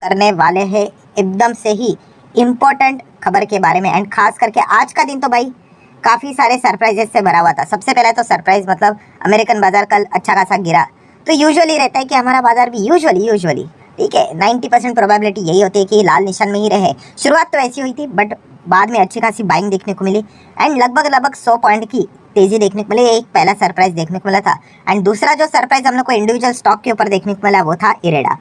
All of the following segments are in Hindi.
करने वाले हैं एकदम से ही इम्पोर्टेंट खबर के बारे में। एंड खास करके आज का दिन तो भाई काफ़ी सारे सरप्राइजेस से भरा हुआ था। सबसे पहले तो सरप्राइज मतलब अमेरिकन बाजार कल अच्छा खासा गिरा। तो यूजुअली रहता है कि हमारा बाजार भी यूजुअली ठीक है 90% प्रोबेबिलिटी यही होती है कि लाल निशान में ही रहे। शुरुआत तो ऐसी हुई थी बट बाद में अच्छी खासी बाइंग देखने को मिली एंड लगभग 100 पॉइंट की तेजी देखने को मिली। एक पहला सरप्राइज देखने को मिला था। एंड दूसरा जो सरप्राइज हम लोग को इंडिविजुअल स्टॉक के ऊपर देखने को मिला वो था इरेडा।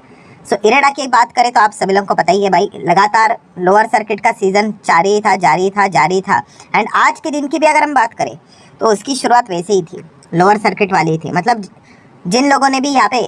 इरेडा की बात करें तो आप सभी लोगों को पता ही है भाई, लगातार लोअर सर्किट का सीजन जारी था। एंड आज के दिन की भी अगर हम बात करें तो उसकी शुरुआत वैसे ही थी, लोअर सर्किट वाली ही थी। मतलब जिन लोगों ने भी यहाँ पे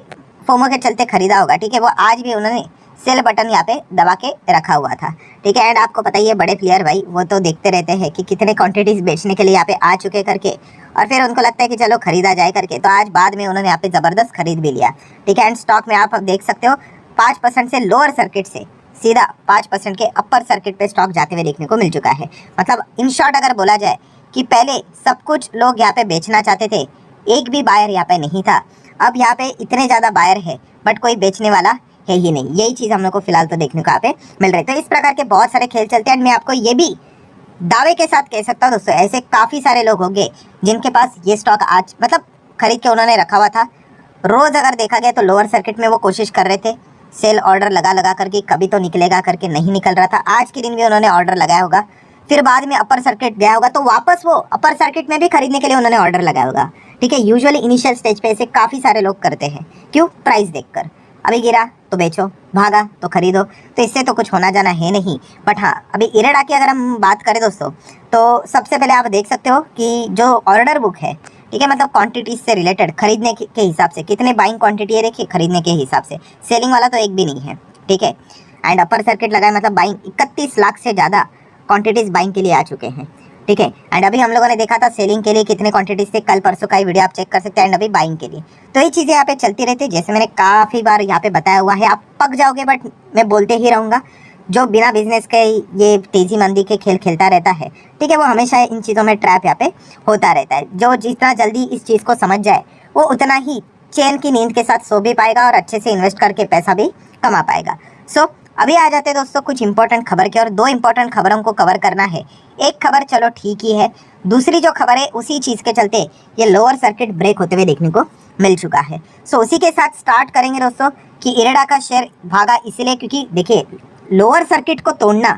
फोमो के चलते खरीदा होगा, ठीक है, वो आज भी उन्होंने सेल बटन यहाँ पे दबा के रखा हुआ था, ठीक है। एंड आपको पता ही है बड़े प्लेयर भाई वो तो देखते रहते हैं कि कितने क्वांटिटीज बेचने के लिए यहाँ पे आ चुके करके, और फिर उनको लगता है कि चलो खरीदा जाए करके। तो आज बाद में उन्होंने यहाँ पे ज़बरदस्त खरीद भी लिया, ठीक है। एंड स्टॉक में आप देख सकते हो 5% से लोअर सर्किट से सीधा 5% के अपर सर्किट पे स्टॉक जाते हुए देखने को मिल चुका है। मतलब इन शॉर्ट अगर बोला जाए कि पहले सब कुछ लोग यहाँ पे बेचना चाहते थे, एक भी बायर यहाँ पे नहीं था। अब यहाँ पे इतने ज़्यादा बायर है बट कोई बेचने वाला है ही नहीं। यही चीज़ हम लोग को फिलहाल तो देखने को यहाँ पे मिल रही है। तो इस प्रकार के बहुत सारे खेल चलते हैं। मैं आपको ये भी दावे के साथ कह सकता हूँ दोस्तों, ऐसे काफ़ी सारे लोग होंगे जिनके पास ये स्टॉक आज मतलब खरीद के उन्होंने रखा हुआ था। रोज़ अगर देखा गया तो लोअर सर्किट में वो कोशिश कर रहे थे सेल ऑर्डर लगा करके, कभी तो निकलेगा करके, नहीं निकल रहा था। आज के दिन भी उन्होंने ऑर्डर लगाया होगा, फिर बाद में अपर सर्किट गया होगा तो वापस वो अपर सर्किट में भी खरीदने के लिए उन्होंने ऑर्डर लगाया होगा, ठीक है। यूजुअली इनिशियल स्टेज पे ऐसे काफ़ी सारे लोग करते हैं। क्यों? प्राइस देखकर, अभी गिरा तो बेचो, भागा तो खरीदो, तो इससे तो कुछ होना जाना है नहीं। बट हाँ, अभी इरेडा की अगर हम बात करें दोस्तों तो सबसे पहले आप देख सकते हो कि जो ऑर्डर बुक है, ठीक है, मतलब क्वांटिटीज से रिलेटेड खरीदने के हिसाब से कितने बाइंग क्वांटिटी है देखिए, खरीदने के हिसाब से सेलिंग वाला तो एक भी नहीं है, ठीक है। एंड अपर सर्किट लगाए मतलब बाइंग 31 लाख से ज़्यादा क्वांटिटीज बाइंग के लिए आ चुके हैं, ठीक है। एंड अभी हम लोगों ने देखा था सेलिंग के लिए कितने क्वांटिटीज थे, कल परसों का ही वीडियो आप चेक कर सकते हैं। एंड अभी बाइंग के लिए तो ये चीज़ें यहाँ पे चलती रहती है, जैसे मैंने काफ़ी बार यहाँ पे बताया हुआ है। आप पक जाओगे बट मैं बोलते ही रहूँगा, जो बिना बिजनेस के ये तेजी मंदी के खेल खेलता रहता है, ठीक है, वो हमेशा इन चीज़ों में ट्रैप यहाँ पे होता रहता है। जो जितना जल्दी इस चीज़ को समझ जाए वो उतना ही चैन की नींद के साथ सो भी पाएगा और अच्छे से इन्वेस्ट करके पैसा भी कमा पाएगा। सो अभी आ जाते हैं दोस्तों कुछ इंपॉर्टेंट खबर के, और दो इंपॉर्टेंट खबरों को कवर करना है। एक खबर चलो ठीक ही है, दूसरी जो खबर है उसी चीज़ के चलते ये लोअर सर्किट ब्रेक होते हुए देखने को मिल चुका है। सो उसी के साथ स्टार्ट करेंगे दोस्तों कि इरेडा का शेयर भागा इसीलिए क्योंकि देखिए लोअर सर्किट को तोड़ना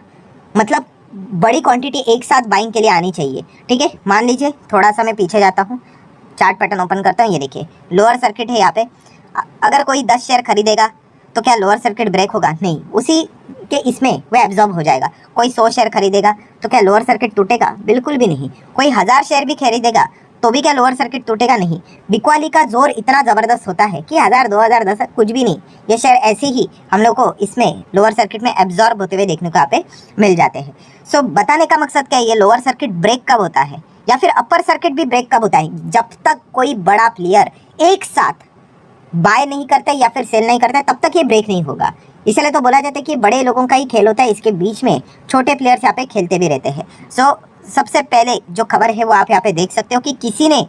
मतलब बड़ी क्वांटिटी एक साथ बाइंग के लिए आनी चाहिए, ठीक है। मान लीजिए थोड़ा सा मैं पीछे जाता हूँ, चार्ट पैटर्न ओपन करता हूँ, ये देखिए लोअर सर्किट है यहाँ पे। अगर कोई 10 शेयर खरीदेगा तो क्या लोअर सर्किट ब्रेक होगा? नहीं, उसी के इसमें वो एब्जॉर्ब हो जाएगा। कोई 100 शेयर खरीदेगा तो क्या लोअर सर्किट टूटेगा? बिल्कुल भी नहीं। कोई 1000 शेयर भी खरीदेगा तो भी क्या लोअर सर्किट टूटेगा? नहीं। बिकवाली का जोर इतना ज़बरदस्त होता है कि 1000, 2000, 10 कुछ भी नहीं, ये शेयर ऐसे ही हम लोग को इसमें लोअर सर्किट में एब्जॉर्ब होते हुए देखने को यहाँ पे मिल जाते हैं। सो बताने का मकसद क्या है, ये लोअर सर्किट ब्रेक कब होता है या फिर अपर सर्किट भी ब्रेक कब होता है? जब तक कोई बड़ा प्लेयर एक साथ बाय नहीं करता या फिर सेल नहीं करता तब तक ये ब्रेक नहीं होगा। इसलिए तो बोला जाता है कि बड़े लोगों का ही खेल होता है, इसके बीच में छोटे प्लेयर्स यहाँ पे खेलते भी रहते हैं। सो सबसे पहले जो खबर है वो आप यहाँ पे देख सकते हो कि किसी ने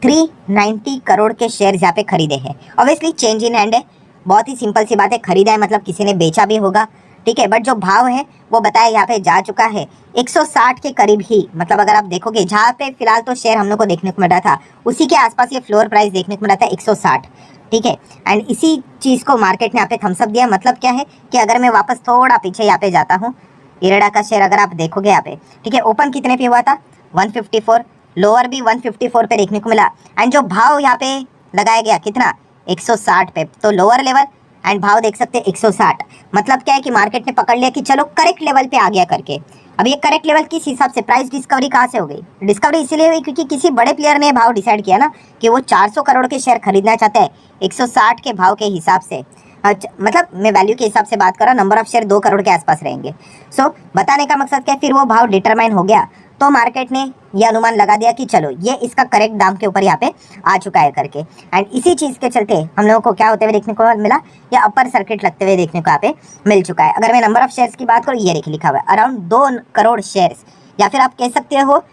390 करोड़ के शेयर्स यहाँ पे खरीदे हैं। ऑब्वियसली चेंज इन हैंड है, बहुत ही सिंपल सी बात है, खरीदा है मतलब किसी ने बेचा भी होगा, ठीक है। बट जो भाव है वो बताया यहाँ पे जा चुका है 160 के करीब ही। मतलब अगर आप देखोगे जहाँ पे फिलहाल तो शेयर हम लोग को देखने को मिल रहा था उसी के आसपास ये फ्लोर प्राइस देखने को मिला था 160, ठीक है। एंड इसी चीज़ को मार्केट ने यहाँ पे थम्सअप दिया। मतलब क्या है कि अगर मैं वापस थोड़ा पीछे यहाँ पे जाता हूँ, इरेडा का शेयर अगर आप देखोगे यहाँ पे, ठीक है, ओपन कितने पे हुआ था? 154, लोअर भी 154 पे देखने को मिला। एंड जो भाव यहाँ पे लगाया गया कितना? 160 पे। तो लोअर लेवल एंड भाव देख सकते हैं 160। मतलब क्या है कि मार्केट ने पकड़ लिया कि चलो करेक्ट लेवल पे आ गया करके। अब ये करेक्ट लेवल किस हिसाब से? प्राइस डिस्कवरी कहाँ से हो गई? डिस्कवरी इसीलिए हुई क्योंकि किसी बड़े प्लेयर ने भाव डिसाइड किया ना कि वो 400 करोड़ के शेयर खरीदना चाहते हैं 160 के भाव के हिसाब से। अच्छा, मतलब मैं वैल्यू के हिसाब से बात कर रहा हूँ, नंबर ऑफ शेयर 2 करोड़ के आसपास रहेंगे। सो बताने का मकसद क्या है, फिर वो भाव डिटरमाइन हो गया तो मार्केट ने यह अनुमान लगा दिया कि चलो ये इसका करेक्ट दाम के ऊपर यहाँ पे आ चुका है करके। एंड इसी चीज़ के चलते हम लोगों को क्या होते हुए देखने को मिला, या अपर सर्किट लगते हुए देखने को यहाँ पे मिल चुका है। अगर मैं नंबर ऑफ शेयर्स की बात करूँ, ये देखिए लिखा हुआ है अराउंड 2 करोड़ शेयर्स, या फिर आप कह सकते हो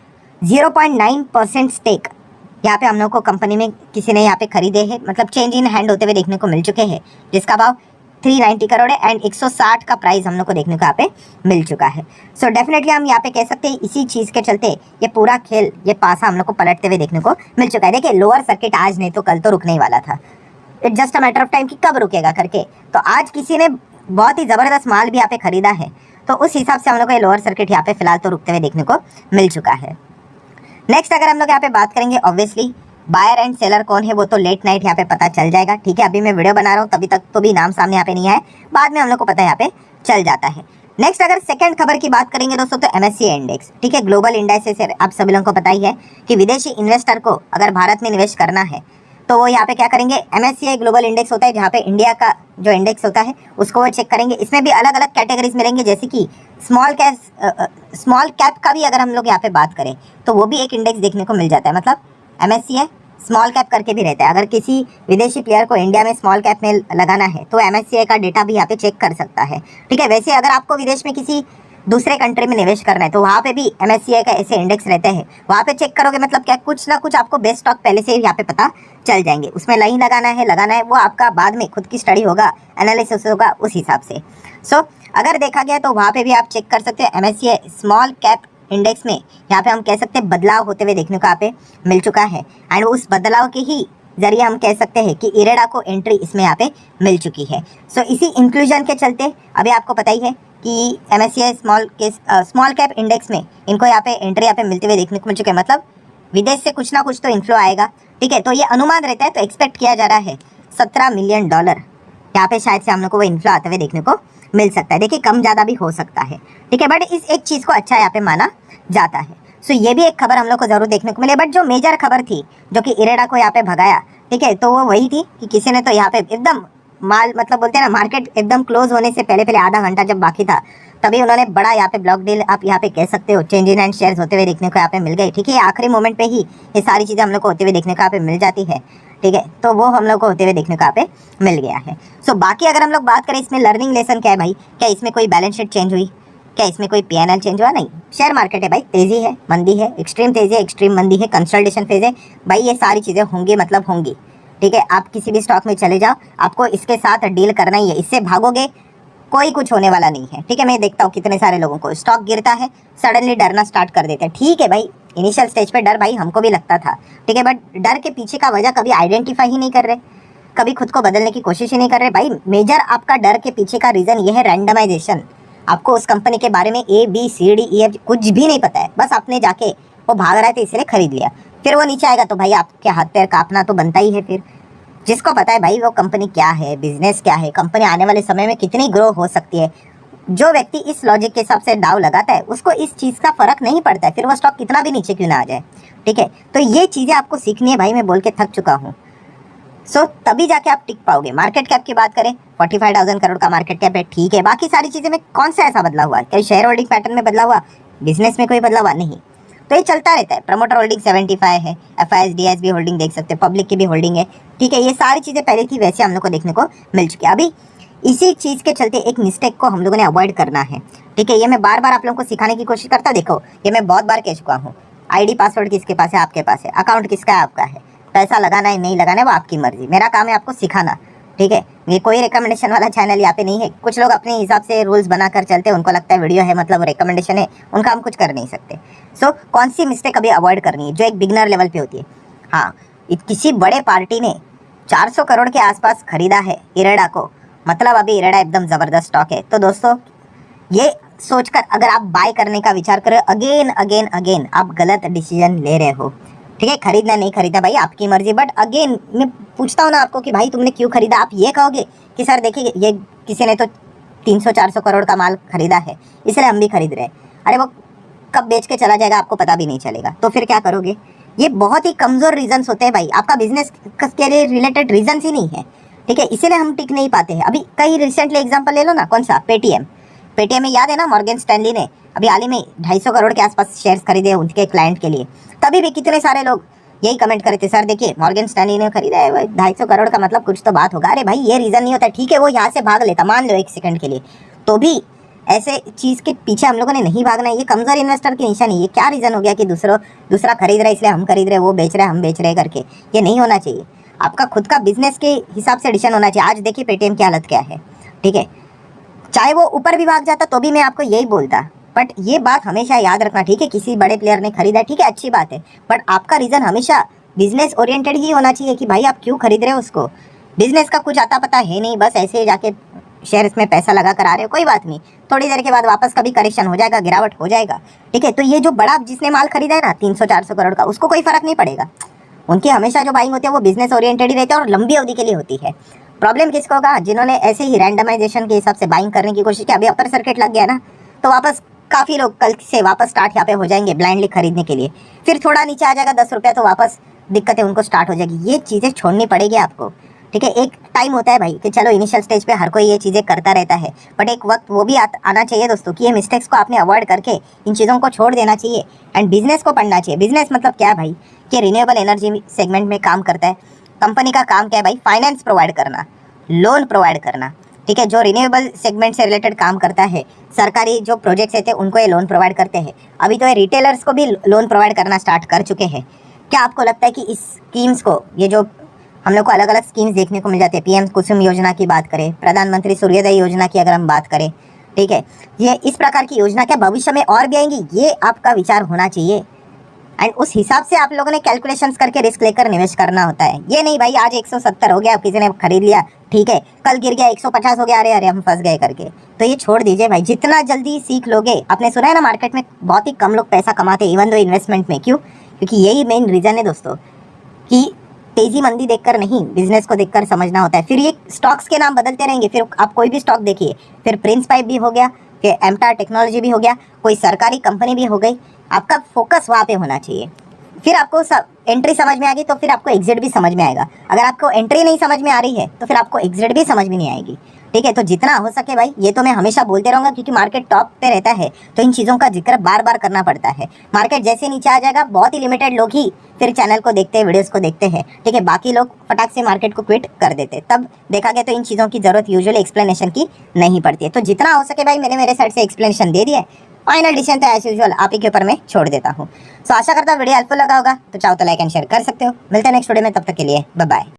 0.9% स्टेक यहाँ पे हम लोग को कंपनी में किसी ने यहाँ पे खरीदे हैं। मतलब चेंज इन हैंड होते हुए देखने को मिल चुके हैं, जिसका भाव 390 करोड़ है एंड 160 का प्राइस हम लोग को देखने को यहाँ पे मिल चुका है। सो डेफिनेटली हम यहाँ पे कह सकते हैं इसी चीज़ के चलते ये पूरा खेल, ये पासा हम लोग को पलटते हुए देखने को मिल चुका है। देखिए लोअर सर्किट आज नहीं तो कल तो रुकने ही वाला था, it just a matter of time कि कब रुकेगा करके। तो आज किसी ने बहुत ही ज़बरदस्त माल भी यहाँ पे खरीदा है, तो उस हिसाब से हम लोग को ये लोअर सर्किट यहाँ पे फिलहाल तो रुकते हुए देखने को मिल चुका है। नेक्स्ट अगर हम लोग यहाँ पे बात करेंगे, ऑब्वियसली बायर एंड सेलर कौन है वो तो लेट नाइट यहाँ पे पता चल जाएगा, ठीक है। अभी मैं वीडियो बना रहा हूँ तभी तक तो भी नाम सामने यहाँ पे नहीं आए, बाद में हम लोग को पता यहाँ पे चल जाता है। नेक्स्ट अगर सेकंड खबर की बात करेंगे दोस्तों तो MSCI इंडेक्स, ठीक है। ग्लोबल इंडेक्स से आप सभी लोगों को पता ही है कि विदेशी इन्वेस्टर को अगर भारत में निवेश करना है तो वो यहाँ पे क्या करेंगे, MSCI ग्लोबल इंडेक्स होता है जहाँ पे इंडिया का जो इंडेक्स होता है उसको वो चेक करेंगे। इसमें भी अलग अलग कैटेगरीज मिलेंगे, जैसे कि स्मॉल कैप का भी अगर हम लोग यहाँ पे बात करें तो वो भी एक इंडेक्स देखने को मिल जाता है। मतलब MSCI स्मॉल कैप करके भी रहता है। अगर किसी विदेशी प्लेयर को इंडिया में स्मॉल कैप में लगाना है तो MSCI का डेटा भी यहाँ पे चेक कर सकता है, ठीक है। वैसे अगर आपको विदेश में किसी दूसरे कंट्री में निवेश करना है तो वहाँ पे भी MSCI का ऐसे इंडेक्स रहते हैं, वहाँ पे चेक करोगे मतलब क्या कुछ ना कुछ आपको बेस्ट स्टॉक पहले से ही यहाँ पे पता चल जाएंगे। उसमें नहीं लगाना है वो आपका बाद में खुद की स्टडी होगा, एनालिसिस होगा उस हिसाब से। सो अगर देखा गया तो वहाँ पे भी आप चेक कर सकते हैं। MSCI स्मॉल कैप इंडेक्स में यहाँ पे हम कह सकते हैं बदलाव होते हुए देखने को यहाँ पे मिल चुका है एंड उस बदलाव के ही जरिए हम कह सकते हैं कि इरेडा को एंट्री इसमें यहाँ पे मिल चुकी है। सो इसी इंक्लूजन के चलते अभी आपको पता ही है कि MSCI स्मॉल कैप इंडेक्स में इनको यहाँ पे एंट्री यहाँ पे मिलते हुए देखने को मिल चुके हैं। मतलब विदेश से कुछ ना कुछ तो इन्फ्लो आएगा, ठीक है। तो ये अनुमान रहता है, तो एक्सपेक्ट किया जा रहा है $17 मिलियन यहाँ पे शायद से हम लोग को वो इन्फ्लो आते हुए देखने को मिल सकता है। देखिए कम ज़्यादा भी हो सकता है, ठीक है, बट इस एक चीज़ को अच्छा यहाँ पे माना जाता है। सो ये भी एक खबर हम लोग को ज़रूर देखने को मिले। बट जो मेजर खबर थी जो कि इरेडा को यहाँ पे भगाया, ठीक है, तो वो वही थी कि किसी ने तो यहाँ पे एकदम माल, मतलब बोलते हैं ना मार्केट एकदम क्लोज होने से पहले आधा घंटा जब बाकी था तभी उन्होंने बड़ा यहाँ पे ब्लॉक डील, आप यहाँ पे कह सकते हो, चेंज इन एंड शेयर्स होते हुए देखने को यहाँ पे मिल गए, ठीक है। आखिरी मोमेंट पे ही ये सारी चीज़ें हम लोग को होते हुए देखने को यहाँ पे मिल जाती है, ठीक है। तो वो हम लोग को होते हुए देखने को यहाँ पे मिल गया है। सो बाकी अगर हम लोग बात करें इसमें लर्निंग लेसन क्या है भाई, क्या इसमें कोई बैलेंस शीट चेंज हुई, क्या इसमें कोई PNL चेंज हुआ? नहीं। शेयर मार्केट है भाई, तेज़ी है, मंदी है, एक्सट्रीम तेज़ी है, एक्सट्रीम मंदी है, कंसल्टेशन फेज है भाई, ये सारी चीज़ें होंगी मतलब होंगी, ठीक है। आप किसी भी स्टॉक में चले जाओ, आपको इसके साथ डील करना ही है, इससे भागोगे कोई कुछ होने वाला नहीं है, ठीक है। मैं देखता हूँ कितने सारे लोगों को स्टॉक गिरता है सडनली डरना स्टार्ट कर देते हैं, ठीक है भाई, इनिशियल स्टेज पे डर भाई हमको भी लगता था, ठीक है, बट डर के पीछे का वजह कभी आइडेंटिफाई ही नहीं कर रहे, कभी खुद को बदलने की कोशिश ही नहीं कर रहे भाई। मेजर आपका डर के पीछे का रीज़न ये है रैंडमाइजेशन। आपको उस कंपनी के बारे में ABCDEF कुछ भी नहीं पता है, बस आपने जाके वो भाग रहा है तो इसलिए खरीद लिया, फिर वो नीचे आएगा तो भाई आपके हाथ पैर कांपना तो बनता ही है। फिर जिसको पता है भाई वो कंपनी क्या है, बिजनेस क्या है, कंपनी आने वाले समय में कितनी ग्रो हो सकती है, जो व्यक्ति इस लॉजिक के हिसाब से दाव लगाता है उसको इस चीज़ का फर्क नहीं पड़ता है, फिर वो स्टॉक कितना भी नीचे क्यों ना आ जाए, ठीक है। तो ये चीज़ें आपको सीखनी है भाई, मैं बोल के थक चुका हूँ। सो तभी जाके आप टिक पाओगे। मार्केट कैप की बात करें 45,000 करोड़ का मार्केट कैप है, ठीक है। बाकी सारी चीज़ें में कौन सा ऐसा बदला हुआ है? क्या शेयर होल्डिंग पैटर्न में बदला हुआ, बिजनेस में कोई बदला हुआ नहीं, तो ये चलता रहता है। प्रमोटर होल्डिंग 75 है, FIS DIS भी होल्डिंग देख सकते हैं, पब्लिक की भी होल्डिंग है, ठीक है। ये सारी चीज़ें पहले थी वैसे हम लोग को देखने को मिल चुकी है। अभी इसी चीज़ के चलते एक मिस्टेक को हम लोगों ने अवॉइड करना है, ठीक है। ये मैं बार बार आप लोगों को सिखाने की कोशिश करता, देखो ये मैं बहुत बार कह चुका हूँ, ID पासवर्ड किसके पास है? आपके पास है। अकाउंट किसका है? आपका है। पैसा लगाना है नहीं लगाना है वो आपकी मर्जी, मेरा काम है आपको सिखाना, ठीक है। ये कोई रिकमेंडेशन वाला चैनल यहाँ पे नहीं है। कुछ लोग अपने हिसाब से रूल्स बनाकर चलते हैं, उनको लगता है वीडियो है मतलब रिकमेंडेशन है, उनका हम कुछ कर नहीं सकते। सो कौन सी मिस्टेक अभी अवॉइड करनी है जो एक बिगनर लेवल पे होती है? हाँ, किसी बड़े पार्टी ने 400 करोड़ के आसपास खरीदा है इरेडा को, मतलब अभी इरेडा एकदम ज़बरदस्त स्टॉक है। तो दोस्तों ये सोचकर अगर आप बाय करने का विचार करो अगेन आप गलत डिसीजन ले रहे हो, ठीक है। खरीदना नहीं खरीदा भाई आपकी मर्जी, बट अगेन मैं पूछता हूँ ना आपको कि भाई तुमने क्यों खरीदा? आप ये कहोगे कि सर देखिए ये किसी ने तो 300-400 करोड़ का माल खरीदा है इसलिए हम भी खरीद रहे हैं। अरे वो कब बेच के चला जाएगा आपको पता भी नहीं चलेगा, तो फिर क्या करोगे? ये बहुत ही कमज़ोर रीजंस होते हैं भाई, आपका बिजनेस के लिए रिलेटेड रीजंस ही नहीं है, ठीक है। इसीलिए हम टिक नहीं पाते हैं। अभी कई रिसेंटली एग्जाम्पल ले लो ना, कौन सा? पेटीएम में याद है ना, मॉर्गन स्टैनली ने अभी हाल ही में 250 करोड़ के आसपास शेयर्स खरीदे उनके क्लाइंट के लिए। तभी भी कितने सारे लोग यही कमेंट करे थे, सर देखिए मॉर्गन स्टैनली ने खरीदा है 250 करोड़ का मतलब कुछ तो बात होगा। अरे भाई ये रीज़न नहीं होता, ठीक है। वो यहाँ से भाग लेता, मान लो 1 सेकंड के लिए, तो भी ऐसे चीज़ के पीछे हम लोगों ने नहीं भागना है। ये कमज़ोर इन्वेस्टर की निशानी है। ये क्या रीज़न हो गया कि दूसरा खरीद रहा है इसलिए हम खरीद रहे, वो बेच रहे हम बेच रहे करके? ये नहीं होना चाहिए। आपका खुद का बिजनेस के हिसाब से डिसीजन होना चाहिए। आज देखिए पेटीएम की हालत क्या है, ठीक है, चाहे वो ऊपर भी भाग जाता तो भी मैं आपको यही बोलता। बट ये बात हमेशा याद रखना, ठीक है, किसी बड़े प्लेयर ने खरीदा है, ठीक है, अच्छी बात है, बट आपका रीज़न हमेशा बिजनेस ओरिएंटेड ही होना चाहिए कि भाई आप क्यों खरीद रहे हो उसको। बिजनेस का कुछ आता पता है नहीं, बस ऐसे जाके शेयर्स में पैसा लगा कर आ रहे हो, कोई बात नहीं, थोड़ी देर के बाद वापस कभी करेक्शन हो जाएगा, गिरावट हो जाएगा, ठीक है। तो ये जो बड़ा जिसने माल खरीदा है ना 300-400 करोड़ का, उसको कोई फर्क नहीं पड़ेगा। उनकी हमेशा जो बाइंग होती है वो बिजनेस ओरिएंटेड ही रहती है और लंबी अवधि के लिए होती है। प्रॉब्लम किसको होगा? जिन्होंने ऐसे ही रैंडमाइजेशन के हिसाब से बाइंग करने की कोशिश की, अभी अपर सर्किट लग गया ना, तो वापस काफ़ी लोग कल से वापस स्टार्ट यहाँ पे हो जाएंगे ब्लाइंडली खरीदने के लिए। फिर थोड़ा नीचे आ जाएगा 10 रुपये तो वापस दिक्कतें उनको स्टार्ट हो जाएगी। ये चीज़ें छोड़नी पड़ेगी आपको, ठीक है। एक टाइम होता है भाई कि चलो इनिशियल स्टेज पे हर कोई ये चीज़ें करता रहता है, बट एक वक्त वो भी आना चाहिए दोस्तों कि ये मिस्टेक्स को आपने अवॉइड करके इन चीज़ों को छोड़ देना चाहिए एंड बिजनेस को पढ़ना चाहिए। बिजनेस मतलब क्या भाई कि रिन्यूएबल एनर्जी सेगमेंट में काम करता है। कंपनी का काम क्या है भाई? फाइनेंस प्रोवाइड करना, लोन प्रोवाइड करना, ठीक है। जो रिन्यूएबल सेगमेंट से रिलेटेड काम करता है, सरकारी जो प्रोजेक्ट्स रहते हैं उनको ये लोन प्रोवाइड करते हैं। अभी तो ये रिटेलर्स को भी लोन प्रोवाइड करना स्टार्ट कर चुके हैं। क्या आपको लगता है कि इस स्कीम्स को, ये जो हम लोग को अलग अलग स्कीम्स देखने को मिल जाते हैं, पीएम कुसुम योजना की बात करें, प्रधानमंत्री सूर्योदय योजना की अगर हम बात करें, ठीक है, ये इस प्रकार की योजना क्या भविष्य में और भी आएंगी? ये आपका विचार होना चाहिए एंड उस हिसाब से आप लोगों ने कैलकुलेशंस करके रिस्क लेकर निवेश करना होता है। ये नहीं भाई आज 170 हो गया, किसी ने खरीद लिया, ठीक है, कल गिर गया 150 हो गया, अरे अरे हम फंस गए करके, तो ये छोड़ दीजिए भाई। जितना जल्दी सीख लोगे, आपने सुना है ना मार्केट में बहुत ही कम लोग पैसा कमाते हैं इवन दो इन्वेस्टमेंट में। क्यों? क्योंकि यही मेन रीज़न है दोस्तों कि तेजी मंदी देखकर नहीं, बिजनेस को देखकर समझना होता है। फिर ये स्टॉक्स के नाम बदलते रहेंगे, फिर आप कोई भी स्टॉक देखिए, फिर प्रिंस पाइप भी हो गया, फिर एमटार टेक्नोलॉजी भी हो गया, कोई सरकारी कंपनी भी हो गई, आपका फोकस वहाँ पे होना चाहिए। फिर आपको सब एंट्री समझ में आ गई तो फिर आपको एग्जिट भी समझ में आएगा। अगर आपको एंट्री नहीं समझ में आ रही है तो फिर आपको एग्जिट भी समझ में नहीं आएगी, ठीक है। तो जितना हो सके भाई, ये तो मैं हमेशा बोलते रहूँगा क्योंकि मार्केट टॉप पे रहता है, तो इन चीज़ों का जिक्र बार बार करना पड़ता है। मार्केट जैसे नीचे आ जाएगा, बहुत ही लिमिटेड लोग ही फिर चैनल को देखते हैं, वीडियोज़ को देखते हैं, ठीक है, बाकी लोग फटाक से मार्केट को क्विट कर देते। तब देखा गया तो इन चीज़ों की ज़रूरत यूजुअली एक्सप्लेनेशन की नहीं पड़ती है। तो जितना हो सके भाई मैंने मेरे साइड से एक्सप्लेनेशन दे दिया है, फाइनल डिसीजन तो एज यूजुअल आप ही के ऊपर मैं छोड़ देता हूँ। सो आशा करता हूँ वीडियो हेल्पफुल लगा होगा, तो चाहो तो लाइक एंड शेयर कर सकते हो। मिलते हैं नेक्स्ट वीडियो में, तब तक के लिए बाय बाय।